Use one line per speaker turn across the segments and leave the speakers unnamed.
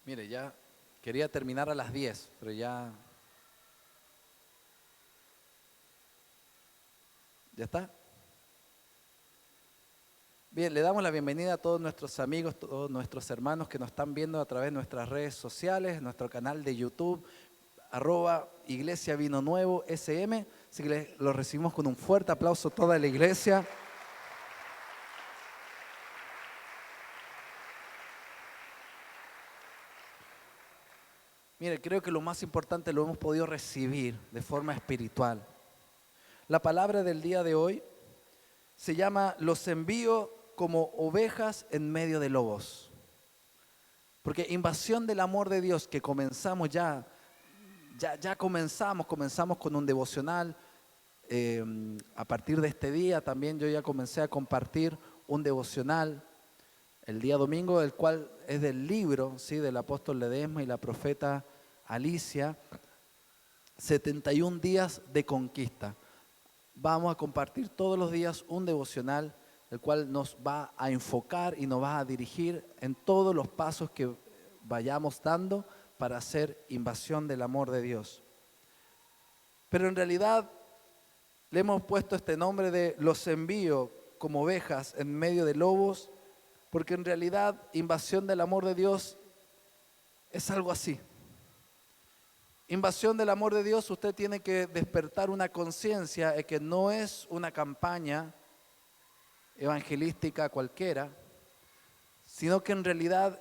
Mire, ya quería terminar a las 10, pero ¿ya está? Bien, le damos la bienvenida a todos nuestros amigos, todos nuestros hermanos que nos están viendo a través de nuestras redes sociales, nuestro canal de YouTube, @Iglesia Vino Nuevo SM. Así que los recibimos con un fuerte aplauso toda la iglesia. Mire, creo que lo más importante lo hemos podido recibir de forma espiritual. La palabra del día de hoy se llama "Los envío como ovejas en medio de lobos". Porque invasión del amor de Dios que comenzamos comenzamos con un devocional. A partir de este día también yo ya comencé a compartir un devocional el día domingo, el cual es del libro, ¿sí?, del apóstol Ledesma y la profeta Alicia, 71 días de conquista. Vamos a compartir todos los días un devocional, el cual nos va a enfocar y nos va a dirigir en todos los pasos que vayamos dando para hacer invasión del amor de Dios. Pero en realidad le hemos puesto este nombre de "Los envío como ovejas en medio de lobos", porque en realidad invasión del amor de Dios es algo así. Invasión del amor de Dios, usted tiene que despertar una conciencia de que no es una campaña evangelística cualquiera, sino que en realidad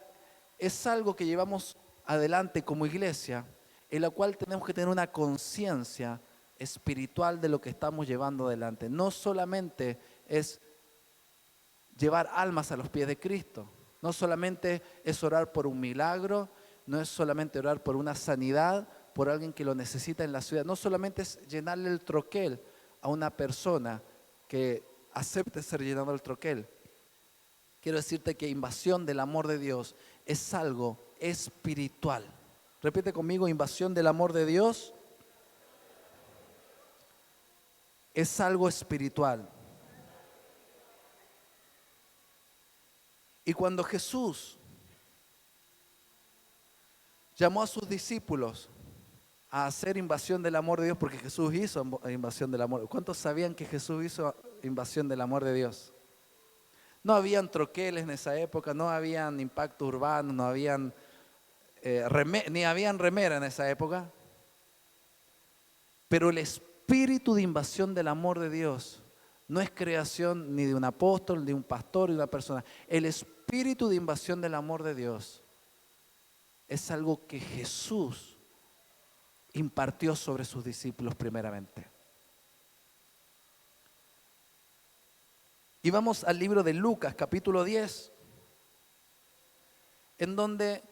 es algo que llevamos adelante como iglesia, en la cual tenemos que tener una conciencia espiritual de lo que estamos llevando adelante. No solamente es llevar almas a los pies de Cristo, no solamente es orar por un milagro, no es solamente orar por una sanidad, por alguien que lo necesita en la ciudad, no solamente es llenarle el troquel a una persona que acepte ser llenado el troquel. Quiero decirte que invasión del amor de Dios es algo espiritual. Repite conmigo: invasión del amor de Dios es algo espiritual. Y cuando Jesús llamó a sus discípulos a hacer invasión del amor de Dios, porque Jesús hizo invasión del amor. ¿Cuántos sabían que Jesús hizo invasión del amor de Dios? No habían troqueles en esa época, no habían impacto urbano, no habían ni habían remera en esa época. Pero el espíritu de invasión del amor de Dios no es creación ni de un apóstol, ni de un pastor, ni de una persona. El espíritu de invasión del amor de Dios es algo que Jesús impartió sobre sus discípulos primeramente. Y vamos al libro de Lucas, capítulo 10, en donde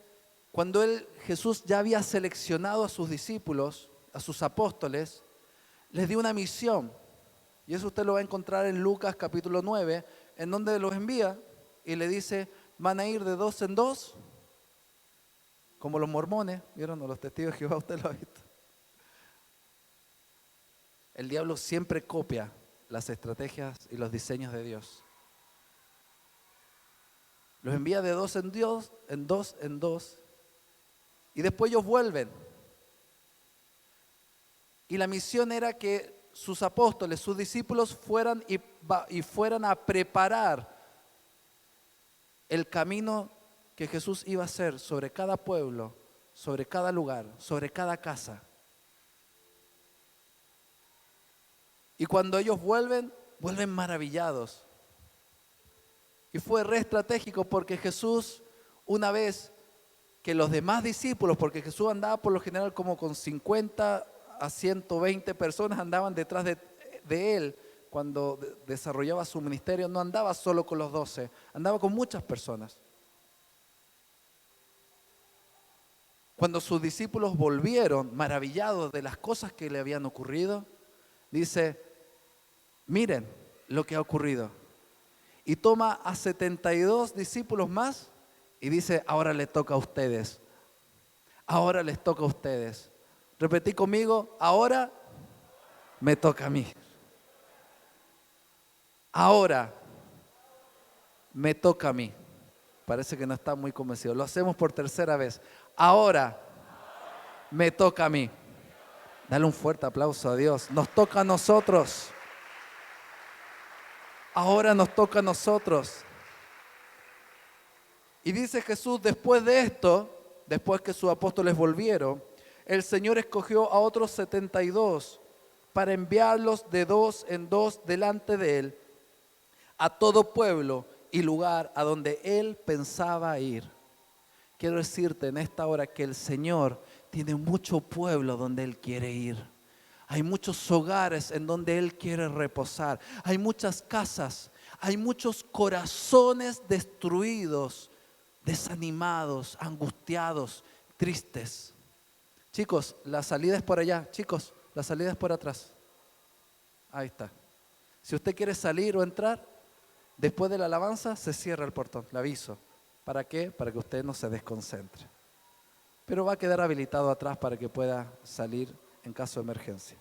cuando Jesús ya había seleccionado a sus discípulos, a sus apóstoles, les dio una misión. Y eso usted lo va a encontrar en Lucas capítulo 9, en donde los envía y le dice: van a ir de 2 en 2, como los mormones, ¿vieron? O los testigos de Jehová, usted lo ha visto. El diablo siempre copia las estrategias y los diseños de Dios. Los envía de 2 en 2, en 2 en 2, y después ellos vuelven. Y la misión era que sus apóstoles, sus discípulos fueran a preparar el camino que Jesús iba a hacer sobre cada pueblo, sobre cada lugar, sobre cada casa. Y cuando ellos vuelven maravillados. Y fue re estratégico porque Jesús, una vez que los demás discípulos, porque Jesús andaba por lo general como con 50 a 120 personas andaban detrás de él. Cuando desarrollaba su ministerio, no andaba solo con los 12, andaba con muchas personas. Cuando sus discípulos volvieron maravillados de las cosas que le habían ocurrido, dice: miren lo que ha ocurrido. Y toma a 72 discípulos más y dice: ahora les toca a ustedes. Ahora les toca a ustedes. Repetí conmigo: ahora me toca a mí. Ahora me toca a mí. Parece que no está muy convencido. Lo hacemos por tercera vez. Ahora me toca a mí. Dale un fuerte aplauso a Dios. Nos toca a nosotros. Ahora nos toca a nosotros. Y dice Jesús, después de esto, después que sus apóstoles volvieron, el Señor escogió a otros 72 para enviarlos de dos en dos delante de Él a todo pueblo y lugar a donde Él pensaba ir. Quiero decirte en esta hora que el Señor tiene mucho pueblo donde Él quiere ir. Hay muchos hogares en donde Él quiere reposar. Hay muchas casas, hay muchos corazones destruidos, desanimados, angustiados, tristes. Chicos, la salida es por allá. Chicos, la salida es por atrás. Ahí está. Si usted quiere salir o entrar, después de la alabanza se cierra el portón, le aviso. ¿Para qué? Para que usted no se desconcentre. Pero va a quedar habilitado atrás para que pueda salir en caso de emergencia.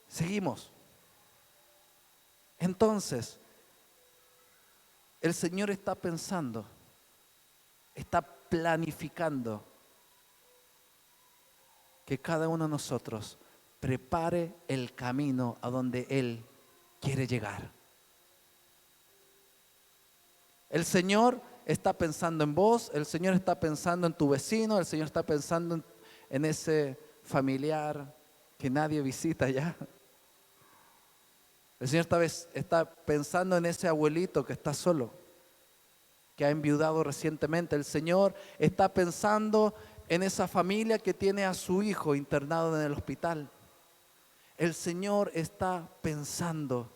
Seguimos. Entonces, el Señor está pensando, está planificando que cada uno de nosotros prepare el camino a donde Él quiere llegar. El Señor está pensando en vos, el Señor está pensando en tu vecino, el Señor está pensando en ese familiar que nadie visita ya. El Señor está pensando en ese abuelito que está solo, que ha enviudado recientemente. El Señor está pensando en esa familia que tiene a su hijo internado en el hospital. El Señor está pensando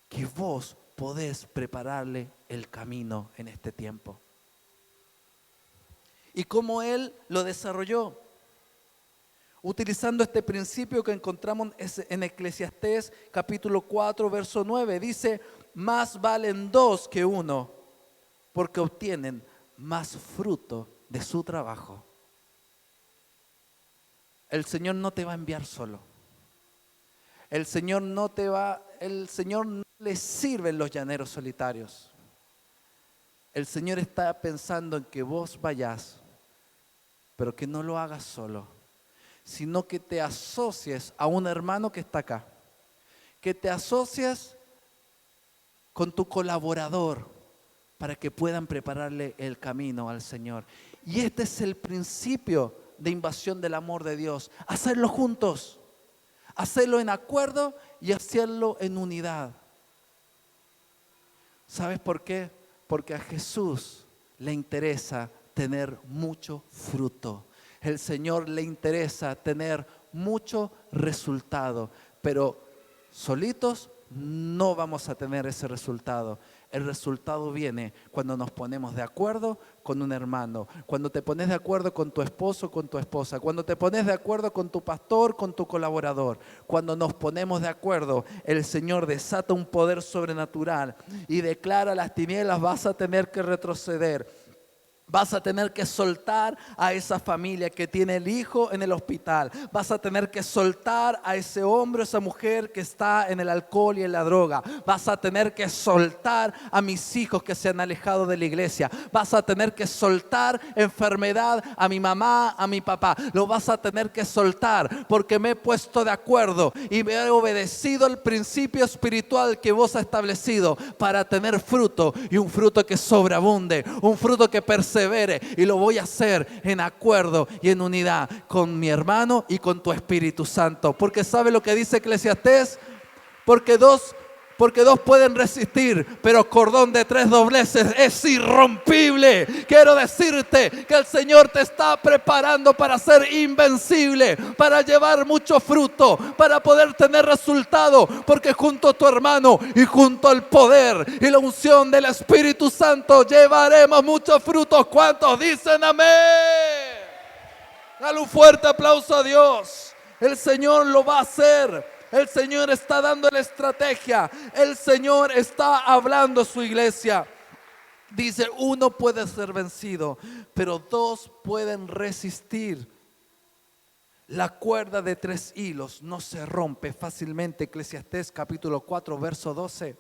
que vos podés prepararle el camino en este tiempo. ¿Y cómo Él lo desarrolló? Utilizando este principio que encontramos en Eclesiastés capítulo 4, verso 9. Dice, más valen dos que uno, porque obtienen más fruto de su trabajo. El Señor no te va a enviar solo. El Señor no le sirven los llaneros solitarios. El Señor está pensando en que vos vayas, pero que no lo hagas solo, sino que te asocies a un hermano que está acá, que te asocies con tu colaborador para que puedan prepararle el camino al Señor. Y este es el principio de invasión del amor de Dios, hacerlo juntos, hacerlo en acuerdo y hacerlo en unidad. ¿Sabes por qué? Porque a Jesús le interesa tener mucho fruto. El Señor le interesa tener mucho resultado, pero solitos no vamos a tener ese resultado. El resultado viene cuando nos ponemos de acuerdo con un hermano, cuando te pones de acuerdo con tu esposo, con tu esposa, cuando te pones de acuerdo con tu pastor, con tu colaborador. Cuando nos ponemos de acuerdo, el Señor desata un poder sobrenatural y declara: las tinieblas vas a tener que retroceder. Vas a tener que soltar a esa familia que tiene el hijo en el hospital. Vas a tener que soltar a ese hombre o esa mujer que está en el alcohol y en la droga. Vas a tener que soltar a mis hijos que se han alejado de la iglesia. Vas a tener que soltar enfermedad a mi mamá, a mi papá. Lo vas a tener que soltar porque me he puesto de acuerdo y me he obedecido el principio espiritual que vos has establecido para tener fruto, y un fruto que sobreabunde, un fruto que persevere, y lo voy a hacer en acuerdo y en unidad con mi hermano y con tu Espíritu Santo. Porque ¿sabe lo que dice Eclesiastés? Porque dos pueden resistir, pero cordón de tres dobleces es irrompible. Quiero decirte que el Señor te está preparando para ser invencible, para llevar mucho fruto, para poder tener resultado, porque junto a tu hermano y junto al poder y la unción del Espíritu Santo llevaremos muchos frutos. ¿Cuántos dicen amén? Dale un fuerte aplauso a Dios. El Señor lo va a hacer. El Señor está dando la estrategia. El Señor está hablando a su iglesia. Dice, uno puede ser vencido, pero dos pueden resistir. La cuerda de tres hilos no se rompe fácilmente. Eclesiastés capítulo 4, verso 12.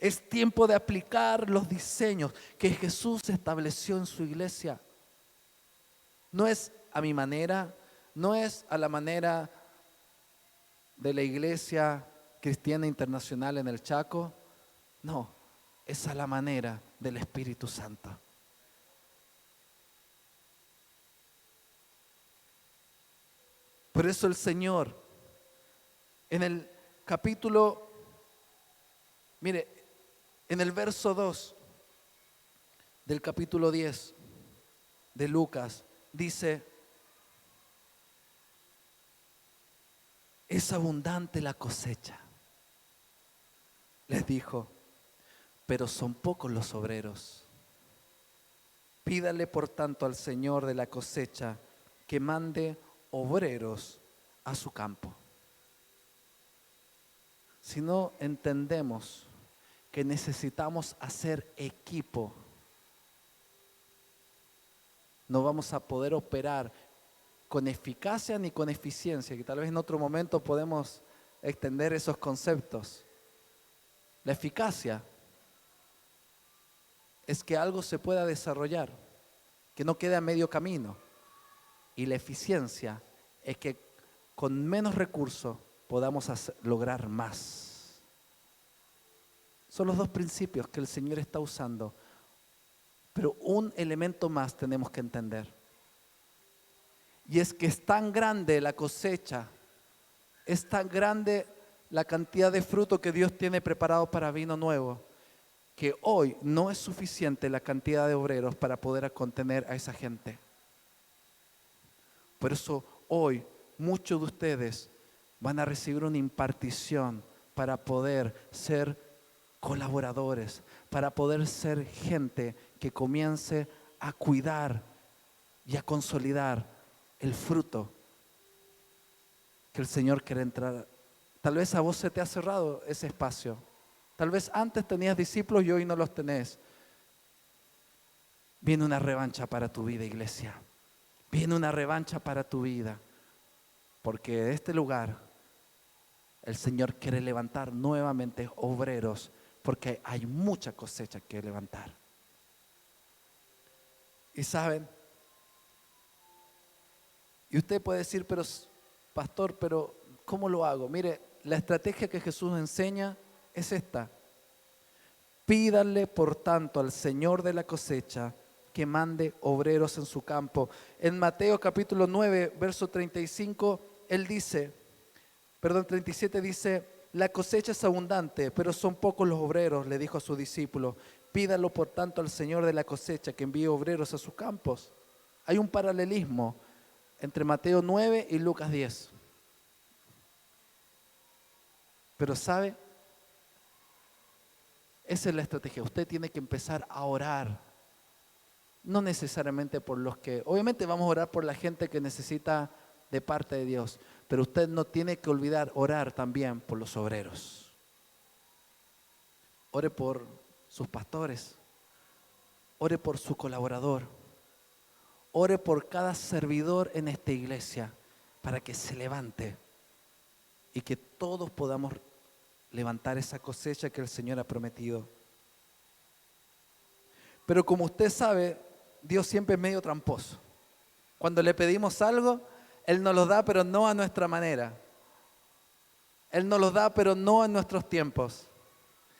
Es tiempo de aplicar los diseños que Jesús estableció en su iglesia. No es a mi manera, no es a la manera de la Iglesia Cristiana Internacional en el Chaco. No, es a la manera del Espíritu Santo. Por eso el Señor, en el capítulo, mire, en el verso 2 del capítulo 10 de Lucas, dice: es abundante la cosecha. Les dijo, pero son pocos los obreros. Pídale por tanto al Señor de la cosecha que mande obreros a su campo. Si no entendemos que necesitamos hacer equipo, no vamos a poder operar con eficacia ni con eficiencia, que tal vez en otro momento podemos extender esos conceptos. La eficacia es que algo se pueda desarrollar, que no quede a medio camino. Y la eficiencia es que con menos recursos podamos lograr más. Son los dos principios que el Señor está usando. Pero un elemento más tenemos que entender. Y es que es tan grande la cosecha, es tan grande la cantidad de fruto que Dios tiene preparado para vino nuevo, que hoy no es suficiente la cantidad de obreros para poder contener a esa gente. Por eso hoy muchos de ustedes van a recibir una impartición para poder ser colaboradores, para poder ser gente que comience a cuidar y a consolidar el fruto que el Señor quiere entrar. Tal vez a vos se te ha cerrado ese espacio. Tal vez antes tenías discípulos y hoy no los tenés. Viene una revancha para tu vida, iglesia. Viene una revancha para tu vida. Porque de este lugar el Señor quiere levantar nuevamente obreros, porque hay mucha cosecha que levantar. Y saben, y usted puede decir, pero pastor, pero ¿cómo lo hago? Mire, la estrategia que Jesús enseña es esta. Pídanle por tanto al Señor de la cosecha que mande obreros en su campo. En Mateo capítulo 9, verso 35, él dice, 37 dice: la cosecha es abundante, pero son pocos los obreros, le dijo a sus discípulos. Pídalo por tanto al Señor de la cosecha que envíe obreros a sus campos. Hay un paralelismo entre Mateo 9 y Lucas 10. Pero ¿sabe? Esa es la estrategia. Usted tiene que empezar a orar. No necesariamente por los que... Obviamente vamos a orar por la gente que necesita de parte de Dios. Pero usted no tiene que olvidar orar también por los obreros. Ore por sus pastores. Ore por su colaborador. Ore por cada servidor en esta iglesia para que se levante y que todos podamos levantar esa cosecha que el Señor ha prometido. Pero como usted sabe, Dios siempre es medio tramposo. Cuando le pedimos algo, Él nos lo da, pero no a nuestra manera. Él nos lo da, pero no en nuestros tiempos.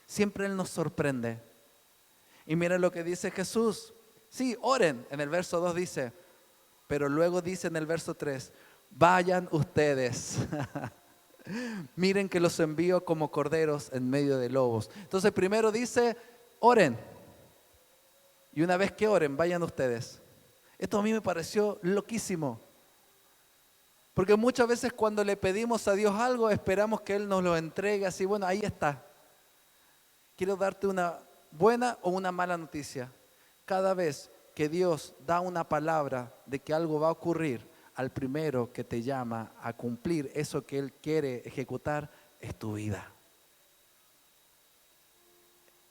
Siempre Él nos sorprende. Y mira lo que dice Jesús. Sí, oren. En el verso 2 dice, pero luego dice en el verso 3, vayan ustedes. Miren que los envío como corderos en medio de lobos. Entonces primero dice, oren. Y una vez que oren, vayan ustedes. Esto a mí me pareció loquísimo. Porque muchas veces cuando le pedimos a Dios algo, esperamos que Él nos lo entregue así. Bueno, ahí está. Quiero darte una buena o una mala noticia. Cada vez que Dios da una palabra de que algo va a ocurrir, al primero que te llama a cumplir eso que Él quiere ejecutar es tu vida.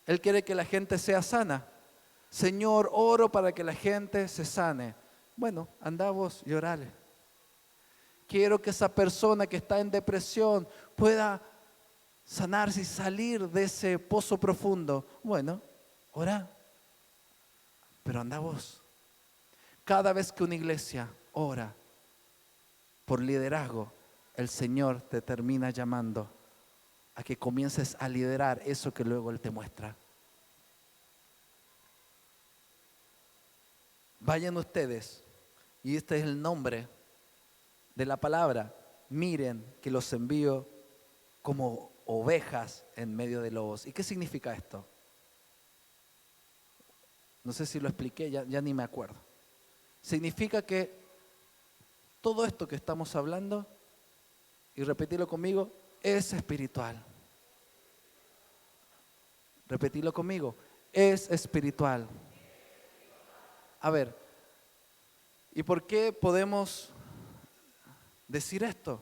Él quiere que la gente sea sana. Señor, oro para que la gente se sane. Bueno, anda vos y orale. Quiero que esa persona que está en depresión pueda sanarse y salir de ese pozo profundo. Bueno, ora, pero anda vos. Cada vez que una iglesia ora por liderazgo, el Señor te termina llamando a que comiences a liderar eso que luego Él te muestra. Vayan ustedes, y este es el nombre de la palabra, miren que los envío como ovejas en medio de lobos. ¿Y qué significa esto? No sé si lo expliqué, ya ni me acuerdo. Significa que todo esto que estamos hablando, y repetirlo conmigo, es espiritual. Repetirlo conmigo, es espiritual. A ver, ¿y por qué podemos decir esto?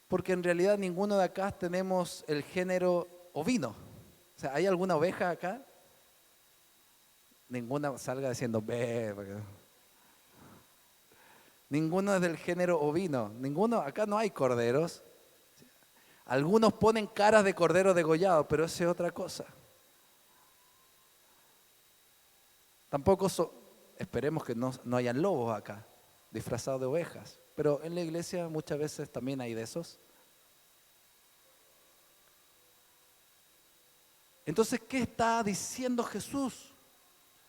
Porque en realidad ninguno de acá tenemos el género ovino. O sea, ¿hay alguna oveja acá? Ninguna salga diciendo ve. Ninguno es del género ovino. Ninguno, acá no hay corderos. Algunos ponen caras de cordero degollado, pero eso es otra cosa. Tampoco, esperemos que no hayan lobos acá, disfrazados de ovejas. Pero en la iglesia muchas veces también hay de esos. Entonces, ¿qué está diciendo Jesús?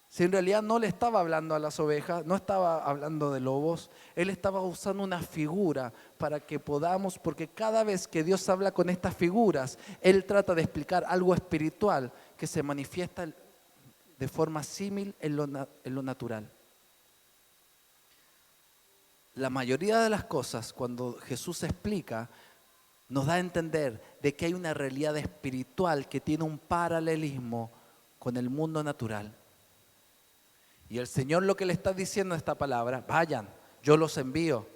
Si en realidad no le estaba hablando a las ovejas, no estaba hablando de lobos, Él estaba usando una figura para que podamos, porque cada vez que Dios habla con estas figuras, Él trata de explicar algo espiritual que se manifiesta de forma símil en lo natural. La mayoría de las cosas, cuando Jesús explica, nos da a entender de que hay una realidad espiritual que tiene un paralelismo con el mundo natural. Y el Señor lo que le está diciendo en esta palabra, vayan, yo los envío,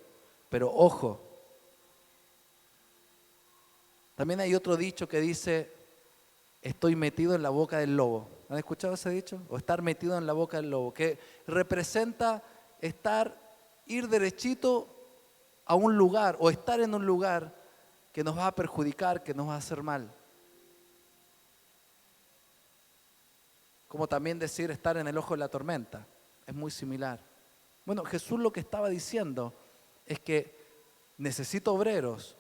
pero ojo. También hay otro dicho que dice, estoy metido en la boca del lobo. ¿Han escuchado ese dicho? O estar metido en la boca del lobo, que representa ir derechito a un lugar o estar en un lugar que nos va a perjudicar, que nos va a hacer mal. Como también decir estar en el ojo de la tormenta, es muy similar. Bueno, Jesús lo que estaba diciendo es que necesito obreros,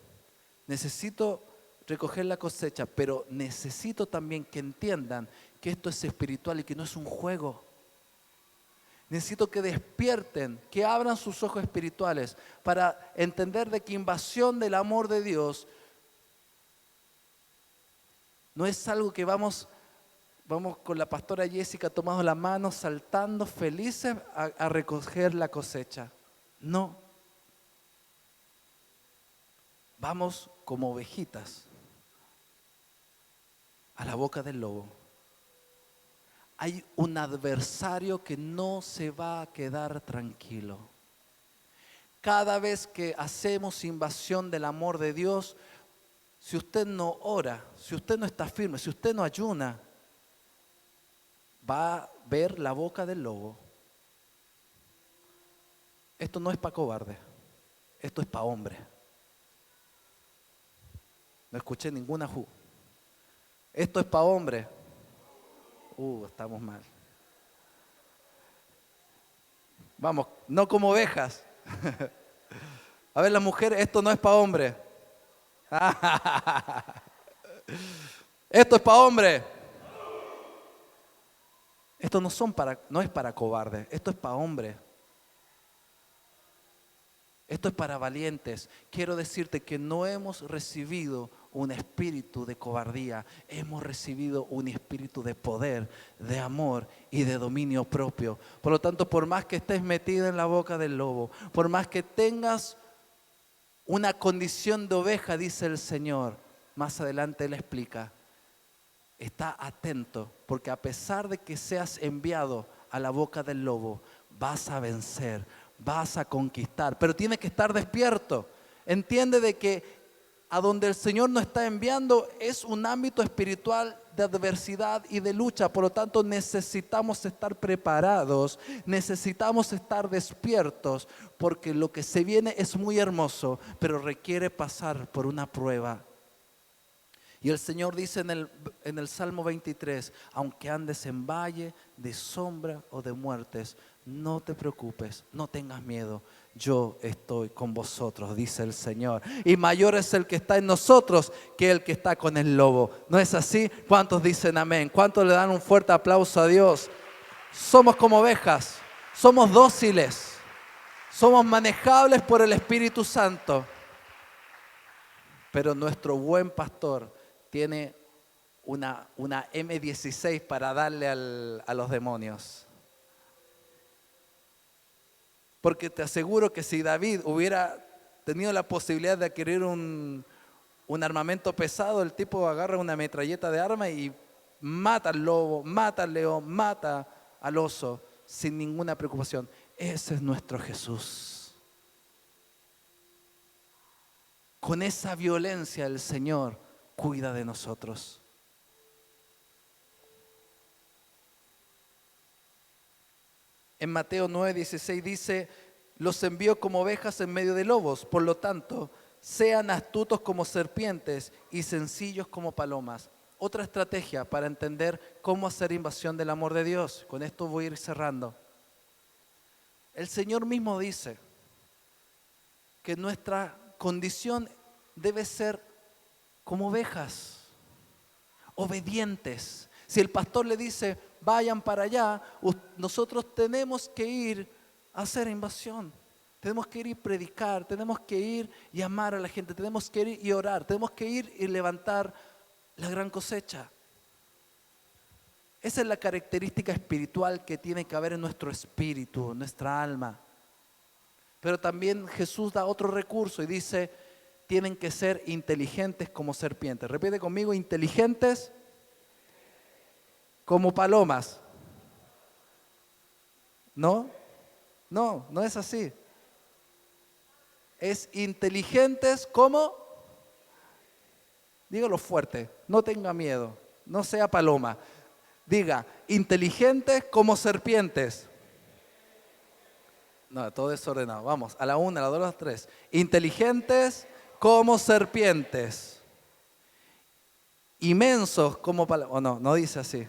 necesito recoger la cosecha, pero necesito también que entiendan que esto es espiritual y que no es un juego. Necesito que despierten, que abran sus ojos espirituales para entender de que invasión del amor de Dios no es algo que vamos con la pastora Jessica tomados la mano, saltando felices a recoger la cosecha. No. Vamos como ovejitas a la boca del lobo. Hay un adversario que no se va a quedar tranquilo. Cada vez que hacemos invasión del amor de Dios, si usted no ora, si usted no está firme, si usted no ayuna, va a ver la boca del lobo. Esto no es para cobarde, esto es para hombre. No escuché ninguna ju. Esto es para hombre. Estamos mal. Vamos, no como ovejas. A ver, las mujeres, esto no es para hombre. Esto es para hombre. Esto no es para cobardes, esto es para hombre. Esto es para valientes. Quiero decirte que no hemos recibido un espíritu de cobardía, hemos recibido un espíritu de poder, de amor y de dominio propio. Por lo tanto, por más que estés metido en la boca del lobo, por más que tengas una condición de oveja, dice el Señor, más adelante Él explica, está atento, porque a pesar de que seas enviado a la boca del lobo, vas a vencer, vas a conquistar, pero tienes que estar despierto. Entiende de que a donde el Señor nos está enviando es un ámbito espiritual de adversidad y de lucha. Por lo tanto, necesitamos estar preparados, necesitamos estar despiertos, porque lo que se viene es muy hermoso, pero requiere pasar por una prueba Y el Señor dice en el Salmo 23, aunque andes en valle de sombra o de muertes, no te preocupes, no tengas miedo. Yo estoy con vosotros, dice el Señor. Y mayor es el que está en nosotros que el que está con el lobo. ¿No es así? ¿Cuántos dicen amén? ¿Cuántos le dan un fuerte aplauso a Dios? Somos como ovejas, somos dóciles, somos manejables por el Espíritu Santo. Pero nuestro buen pastor tiene una M16 para darle a los demonios. Porque te aseguro que si David hubiera tenido la posibilidad de adquirir un armamento pesado, el tipo agarra una metralleta de arma y mata al lobo, mata al león, mata al oso sin ninguna preocupación. Ese es nuestro Jesús. Con esa violencia el Señor cuida de nosotros. En Mateo 9:16 dice, los envío como ovejas en medio de lobos, por lo tanto, sean astutos como serpientes y sencillos como palomas. Otra estrategia para entender cómo hacer invasión del amor de Dios. Con esto voy a ir cerrando. El Señor mismo dice que nuestra condición debe ser como ovejas, obedientes. Si el pastor le dice, vayan para allá, nosotros tenemos que ir a hacer invasión. Tenemos que ir y predicar, tenemos que ir y amar a la gente, tenemos que ir y orar, tenemos que ir y levantar la gran cosecha. Esa es la característica espiritual que tiene que haber en nuestro espíritu, en nuestra alma. Pero también Jesús da otro recurso y dice, tienen que ser inteligentes como serpientes. Repite conmigo, inteligentes como palomas. ¿No? No, no es así. Es inteligentes como, dígalo fuerte, no tenga miedo, no sea paloma. Diga, inteligentes como serpientes. No, todo desordenado. Vamos, a la 1, a la 2, a la 3. Inteligentes como serpientes. Inmensos como palomas. O no, no dice así.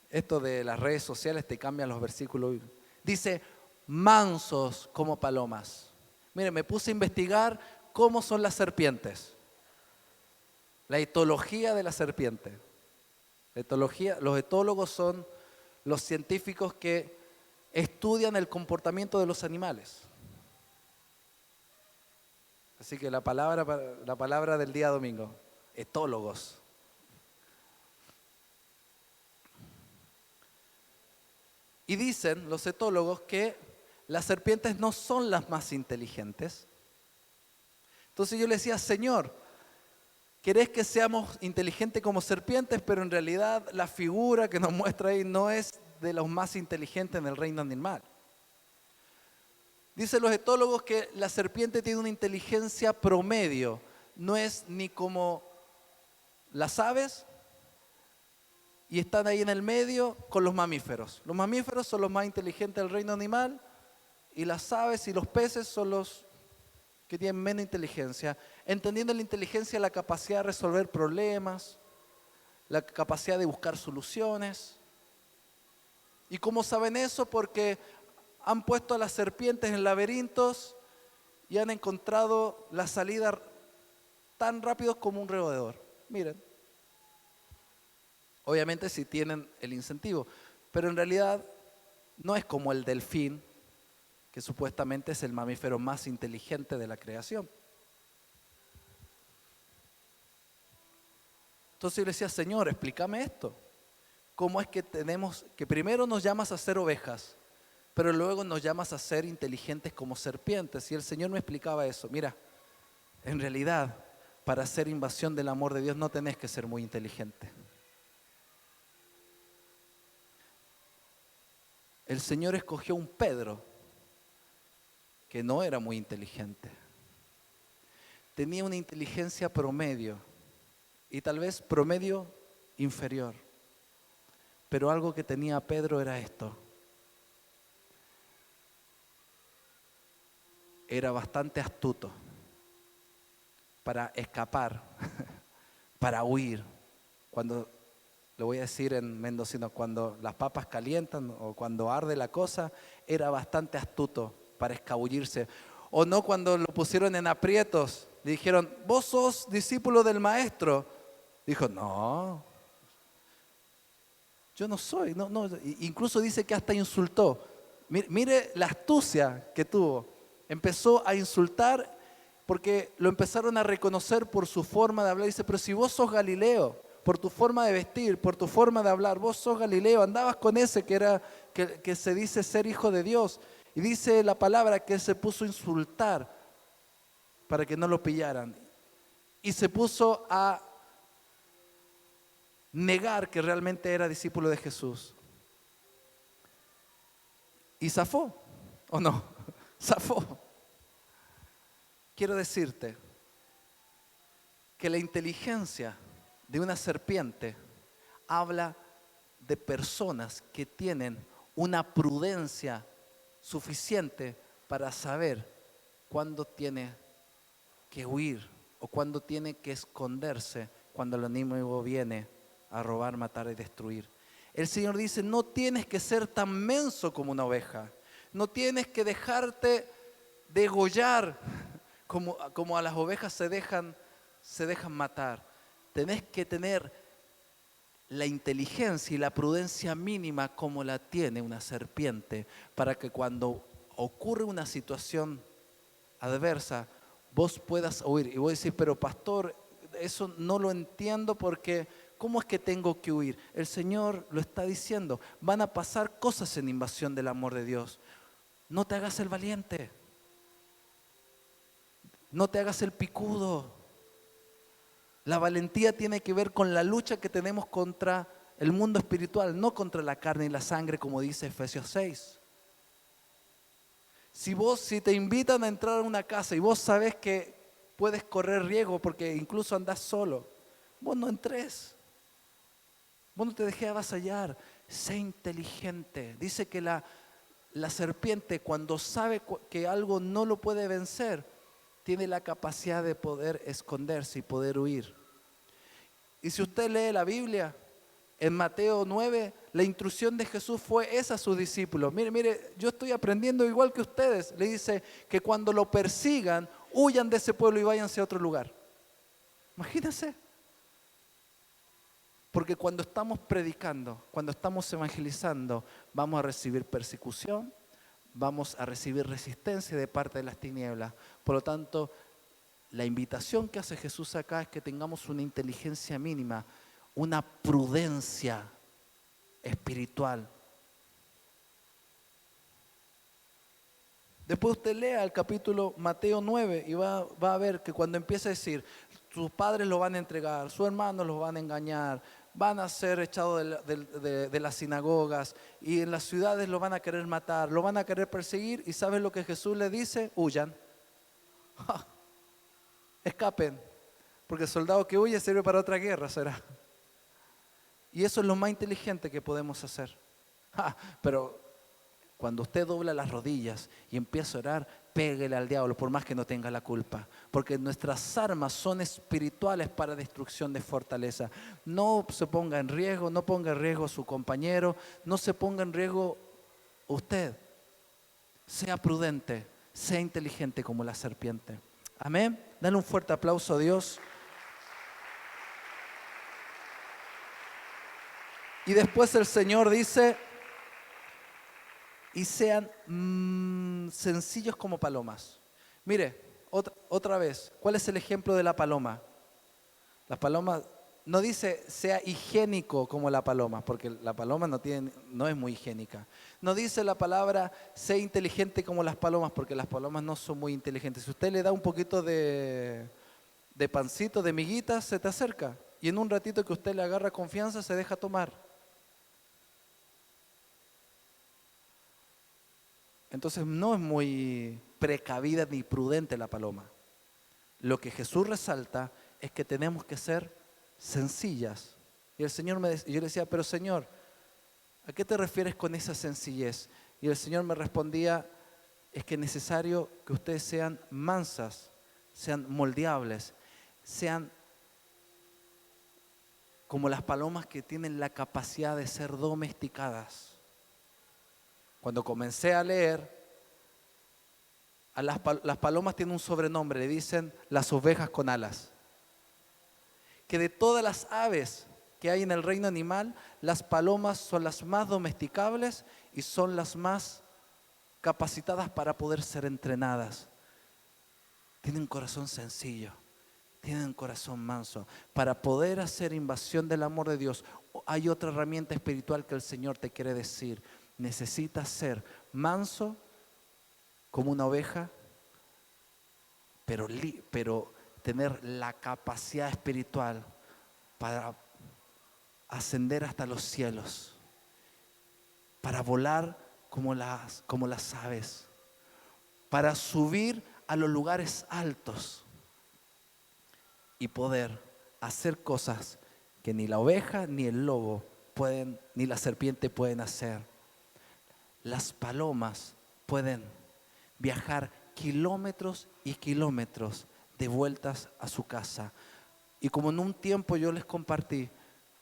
Esto de las redes sociales te cambian los versículos. Dice, mansos como palomas. Mire, me puse a investigar cómo son las serpientes. La etología de la serpiente. Los etólogos son los científicos que estudian el comportamiento de los animales. Así que la palabra del día domingo, etólogos. Y dicen los etólogos que las serpientes no son las más inteligentes. Entonces yo le decía, Señor, ¿querés que seamos inteligentes como serpientes? Pero en realidad la figura que nos muestra ahí no es de los más inteligentes en el reino animal. Dicen los etólogos que la serpiente tiene una inteligencia promedio. No es ni como las aves y están ahí en el medio con los mamíferos. Los mamíferos son los más inteligentes del reino animal y las aves y los peces son los que tienen menos inteligencia, entendiendo la inteligencia, la capacidad de resolver problemas, la capacidad de buscar soluciones. ¿Y cómo saben eso? Porque han puesto a las serpientes en laberintos y han encontrado la salida tan rápido como un roedor. Miren, obviamente si tienen el incentivo, pero en realidad no es como el delfín, que supuestamente es el mamífero más inteligente de la creación. Entonces yo le decía, Señor, explícame esto. ¿Cómo es que tenemos, que primero nos llamas a ser ovejas, pero luego nos llamas a ser inteligentes como serpientes? Y el Señor me explicaba eso. Mira, en realidad, para hacer invasión del amor de Dios no tenés que ser muy inteligente. El Señor escogió un Pedro que no era muy inteligente. Tenía una inteligencia promedio y tal vez promedio inferior. Pero algo que tenía Pedro era esto. Era bastante astuto. para escapar, para huir. Cuando, lo voy a decir en mendocino, cuando las papas calientan o cuando arde la cosa, era bastante astuto para escabullirse. O no, cuando lo pusieron en aprietos, le dijeron, vos sos discípulo del maestro. Dijo, no, yo no soy. No. Incluso dice que hasta insultó. Mire la astucia que tuvo. Empezó a insultar porque lo empezaron a reconocer por su forma de hablar. Dice, pero si vos sos Galileo, por tu forma de vestir, por tu forma de hablar, vos sos Galileo, andabas con ese que se dice ser hijo de Dios. Y dice la palabra que él se puso a insultar para que no lo pillaran. Y se puso a negar que realmente era discípulo de Jesús. Y zafó, ¿o no? Zafó. Quiero decirte que la inteligencia de una serpiente habla de personas que tienen una prudencia suficiente para saber cuándo tiene que huir o cuándo tiene que esconderse cuando el enemigo viene a robar, matar y destruir. El Señor dice, no tienes que ser tan menso como una oveja, no tienes que dejarte degollar como a las ovejas se dejan matar. Tenés que tener la inteligencia y la prudencia mínima como la tiene una serpiente, para que cuando ocurre una situación adversa, vos puedas huir. Y vos decís, pero pastor, eso no lo entiendo porque ¿cómo es que tengo que huir? El Señor lo está diciendo, van a pasar cosas en invasión del amor de Dios. No te hagas el valiente, no te hagas el picudo. La valentía tiene que ver con la lucha que tenemos contra el mundo espiritual, no contra la carne y la sangre, como dice Efesios 6. Si te invitan a entrar a una casa y vos sabés que puedes correr riesgo porque incluso andás solo, vos no entres. Vos no te dejes avasallar. Sé inteligente. Dice que la serpiente, cuando sabe que algo no lo puede vencer, tiene la capacidad de poder esconderse y poder huir. Y si usted lee la Biblia, en Mateo 9, la instrucción de Jesús fue esa a sus discípulos. Mire, yo estoy aprendiendo igual que ustedes. Le dice que cuando lo persigan, huyan de ese pueblo y váyanse a otro lugar. Imagínense. Porque cuando estamos predicando, cuando estamos evangelizando, vamos a recibir persecución, vamos a recibir resistencia de parte de las tinieblas. Por lo tanto, la invitación que hace Jesús acá es que tengamos una inteligencia mínima, una prudencia espiritual. Después usted lea el capítulo Mateo 9 y va a ver que cuando empieza a decir, sus padres lo van a entregar, sus hermanos los van a engañar, van a ser echados de las sinagogas y en las ciudades lo van a querer matar, lo van a querer perseguir, y ¿sabes lo que Jesús le dice? Huyan. Escapen, porque el soldado que huye sirve para otra guerra, será. Y eso es lo más inteligente que podemos hacer. Pero cuando usted dobla las rodillas y empieza a orar, péguele al diablo, por más que no tenga la culpa. Porque nuestras armas son espirituales para destrucción de fortaleza. No se ponga en riesgo, no ponga en riesgo a su compañero, no se ponga en riesgo usted. Sea prudente, sea inteligente como la serpiente. Amén. Dale un fuerte aplauso a Dios. Y después el Señor dice, y sean sencillos como palomas. Mire, otra vez, ¿cuál es el ejemplo de la paloma? La paloma no dice sea higiénico como la paloma, porque la paloma no es muy higiénica. No dice la palabra sea inteligente como las palomas, porque las palomas no son muy inteligentes. Si usted le da un poquito de pancito, de miguitas, se te acerca. Y en un ratito que usted le agarra confianza, se deja tomar. Entonces no es muy precavida ni prudente la paloma. Lo que Jesús resalta es que tenemos que ser sencillas. Y el Señor yo le decía, pero Señor, ¿a qué te refieres con esa sencillez? Y el Señor me respondía, es que es necesario que ustedes sean mansas, sean moldeables. sean como las palomas que tienen la capacidad de ser domesticadas. Cuando comencé a leer, las palomas tienen un sobrenombre, le dicen las ovejas con alas. Que de todas las aves que hay en el reino animal, las palomas son las más domesticables y son las más capacitadas para poder ser entrenadas. Tienen un corazón sencillo, tienen un corazón manso. Para poder hacer invasión del amor de Dios, hay otra herramienta espiritual que el Señor te quiere decir. Necesitas ser manso como una oveja, pero tener la capacidad espiritual para ascender hasta los cielos, para volar como las aves, para subir a los lugares altos y poder hacer cosas que ni la oveja ni el lobo pueden, ni la serpiente pueden hacer. Las palomas pueden viajar kilómetros y kilómetros de vueltas a su casa. Y como en un tiempo yo les compartí,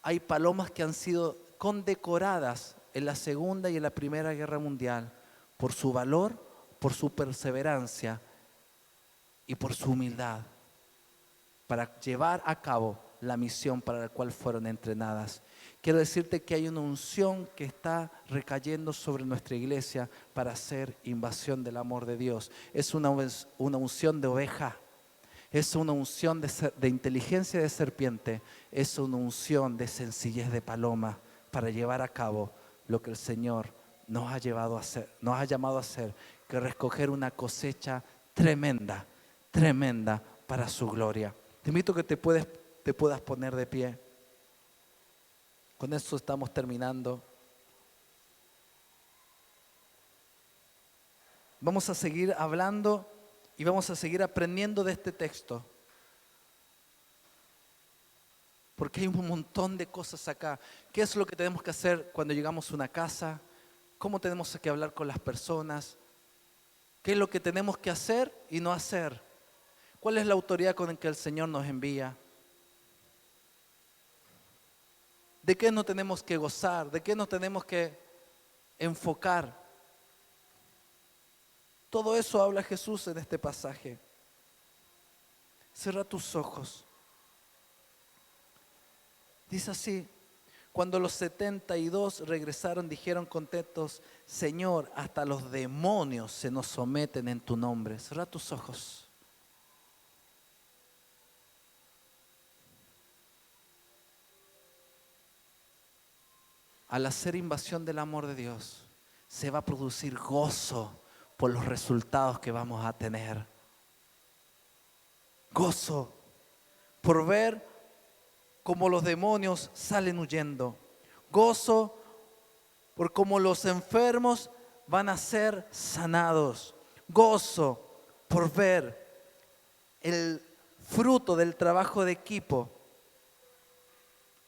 hay palomas que han sido condecoradas en la Segunda y en la Primera Guerra Mundial por su valor, por su perseverancia y por su humildad para llevar a cabo la misión para la cual fueron entrenadas. Quiero decirte que hay una unción que está recayendo sobre nuestra iglesia para hacer invasión del amor de Dios. Es una unción de oveja, es una unción de inteligencia de serpiente, es una unción de sencillez de paloma para llevar a cabo lo que el Señor nos ha llamado a hacer, que es recoger una cosecha tremenda, tremenda para su gloria. Te invito a que te puedas poner de pie. Con esto estamos terminando. Vamos a seguir hablando y vamos a seguir aprendiendo de este texto. Porque hay un montón de cosas acá. ¿Qué es lo que tenemos que hacer cuando llegamos a una casa? ¿Cómo tenemos que hablar con las personas? ¿Qué es lo que tenemos que hacer y no hacer? ¿Cuál es la autoridad con la que el Señor nos envía? ¿De qué nos tenemos que gozar? ¿De qué nos tenemos que enfocar? Todo eso habla Jesús en este pasaje. Cierra tus ojos. Dice así: cuando los 72 regresaron, dijeron contentos: Señor, hasta los demonios se nos someten en tu nombre. Cierra tus ojos. Al hacer invasión del amor de Dios, se va a producir gozo por los resultados que vamos a tener. Gozo por ver cómo los demonios salen huyendo. Gozo por cómo los enfermos van a ser sanados. Gozo por ver el fruto del trabajo de equipo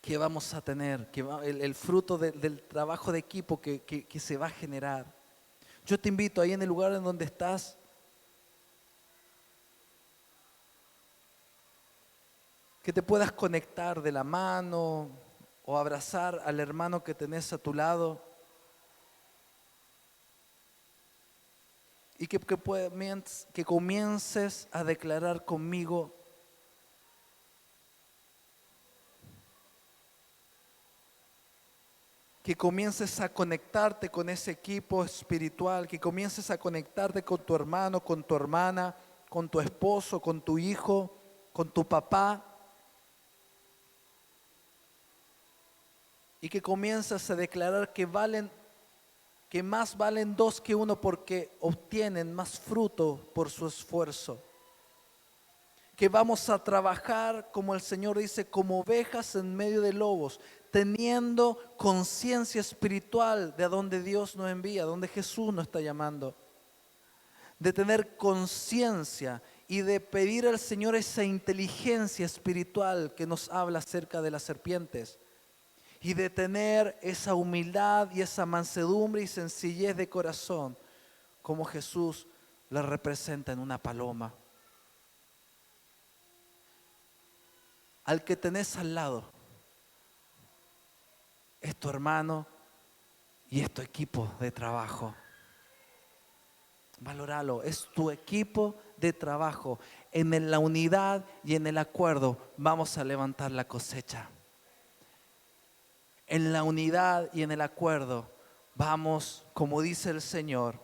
que vamos a tener, el fruto del trabajo de equipo que se va a generar. Yo te invito ahí en el lugar en donde estás, que te puedas conectar de la mano o abrazar al hermano que tenés a tu lado y que comiences a declarar conmigo: que comiences a conectarte con ese equipo espiritual, que comiences a conectarte con tu hermano, con tu hermana, con tu esposo, con tu hijo, con tu papá, y que comiences a declarar que más valen dos que uno porque obtienen más fruto por su esfuerzo. Que vamos a trabajar, como el Señor dice, como ovejas en medio de lobos, teniendo conciencia espiritual de a dónde Dios nos envía, a dónde Jesús nos está llamando. De tener conciencia y de pedir al Señor esa inteligencia espiritual que nos habla acerca de las serpientes. Y de tener esa humildad y esa mansedumbre y sencillez de corazón, como Jesús la representa en una paloma. al que tenés al lado. Es tu hermano y es tu equipo de trabajo. Valóralo, es tu equipo de trabajo. En la unidad y en el acuerdo vamos a levantar la cosecha. En la unidad y en el acuerdo vamos, como dice el Señor.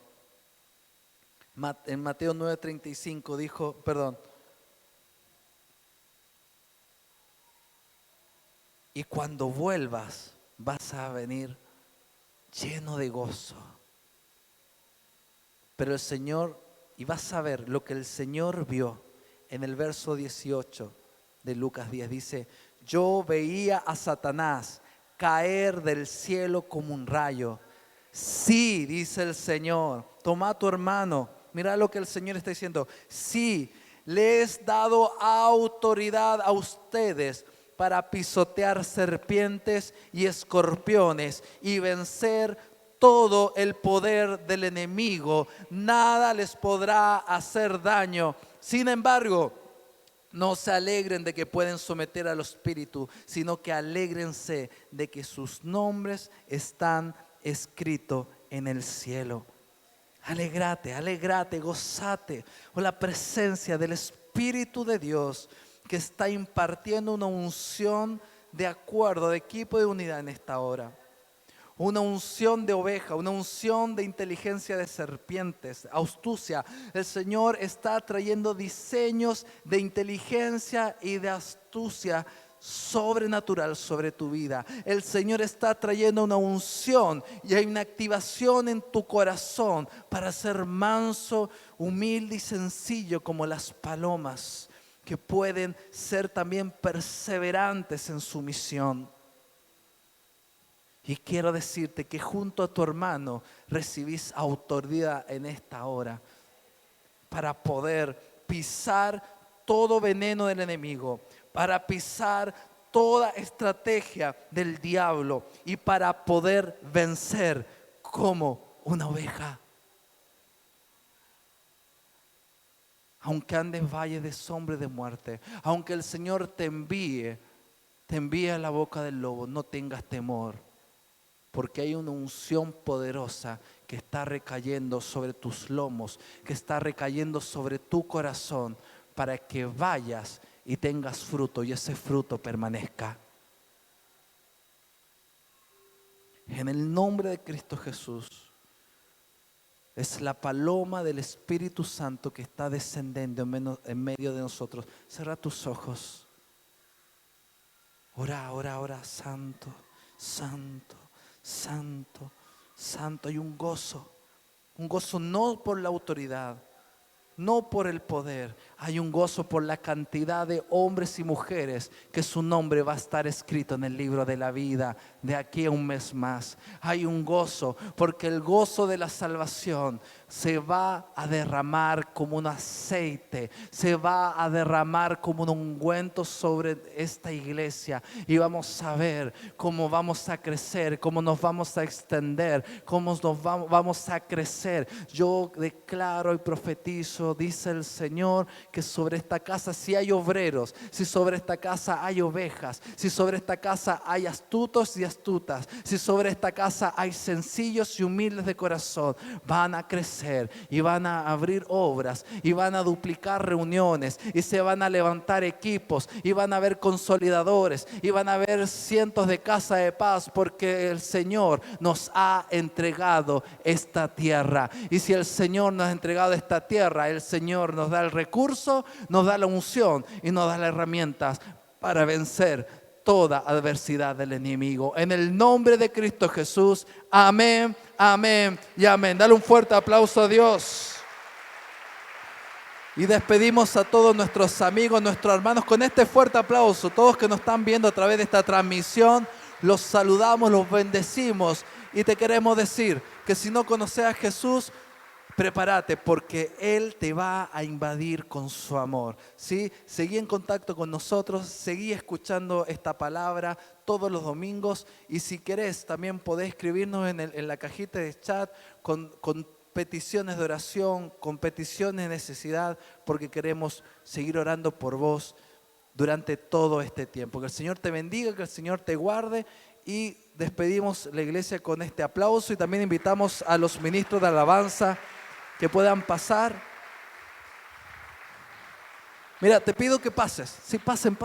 En Mateo 9:35 dijo, y cuando vuelvas vas a venir lleno de gozo. Pero el Señor, y vas a ver lo que el Señor vio en el verso 18 de Lucas 10. Dice, yo veía a Satanás caer del cielo como un rayo. Sí, dice el Señor, toma a tu hermano. Mira lo que el Señor está diciendo. Sí, les he dado autoridad a ustedes para pisotear serpientes y escorpiones y vencer todo el poder del enemigo. Nada les podrá hacer daño. Sin embargo, no se alegren de que pueden someter al espíritu, sino que alégrense de que sus nombres están escritos en el cielo. Alégrate, alégrate, gozate con la presencia del Espíritu de Dios que está impartiendo una unción de acuerdo, de equipo de unidad en esta hora. Una unción de oveja, una unción de inteligencia de serpientes, astucia. El Señor está trayendo diseños de inteligencia y de astucia sobrenatural sobre tu vida. El Señor está trayendo una unción y hay una activación en tu corazón para ser manso, humilde y sencillo como las palomas, que pueden ser también perseverantes en su misión. Y quiero decirte que junto a tu hermano recibís autoridad en esta hora para poder pisar todo veneno del enemigo, para pisar toda estrategia del diablo y para poder vencer como una oveja. Aunque andes valle de sombra y de muerte, aunque el Señor te envíe a la boca del lobo, no tengas temor. Porque hay una unción poderosa que está recayendo sobre tus lomos, que está recayendo sobre tu corazón, para que vayas y tengas fruto y ese fruto permanezca. En el nombre de Cristo Jesús, es la paloma del Espíritu Santo que está descendiendo en medio de nosotros. Cierra tus ojos. Ora, ora, ora, santo, santo. Santo, santo, hay un gozo no por la autoridad, no por el poder, hay un gozo por la cantidad de hombres y mujeres que su nombre va a estar escrito en el libro de la vida de aquí a un mes más. Hay un gozo porque el gozo de la salvación se va a derramar como un aceite, se va a derramar como un ungüento sobre esta iglesia y vamos a ver cómo vamos a crecer, cómo nos vamos a extender, cómo nos vamos a crecer. Yo declaro y profetizo, dice el Señor, que sobre esta casa si hay obreros, si sobre esta casa hay ovejas, si sobre esta casa hay astutos y astutas, si sobre esta casa hay sencillos y humildes de corazón, van a crecer y van a abrir obras y van a duplicar reuniones y se van a levantar equipos y van a haber consolidadores y van a haber cientos de casas de paz, porque el Señor nos ha entregado esta tierra. Y si el Señor nos ha entregado esta tierra, el Señor nos da el recurso, nos da la unción y nos da las herramientas para vencer toda adversidad del enemigo. En el nombre de Cristo Jesús, amén, amén y amén. Dale un fuerte aplauso a Dios. Y despedimos a todos nuestros amigos, nuestros hermanos con este fuerte aplauso. Todos que nos están viendo a través de esta transmisión, los saludamos, los bendecimos y te queremos decir que si no conoces a Jesús, prepárate porque Él te va a invadir con su amor, ¿sí? Seguí en contacto con nosotros, seguí escuchando esta palabra todos los domingos y si querés también podés escribirnos en la cajita de chat con peticiones de oración, con peticiones de necesidad, porque queremos seguir orando por vos. durante todo este tiempo. Que el Señor te bendiga, que el Señor te guarde, y despedimos la iglesia con este aplauso y también invitamos a los ministros de alabanza que puedan pasar. Mira, te pido que pases. Sí, pasen.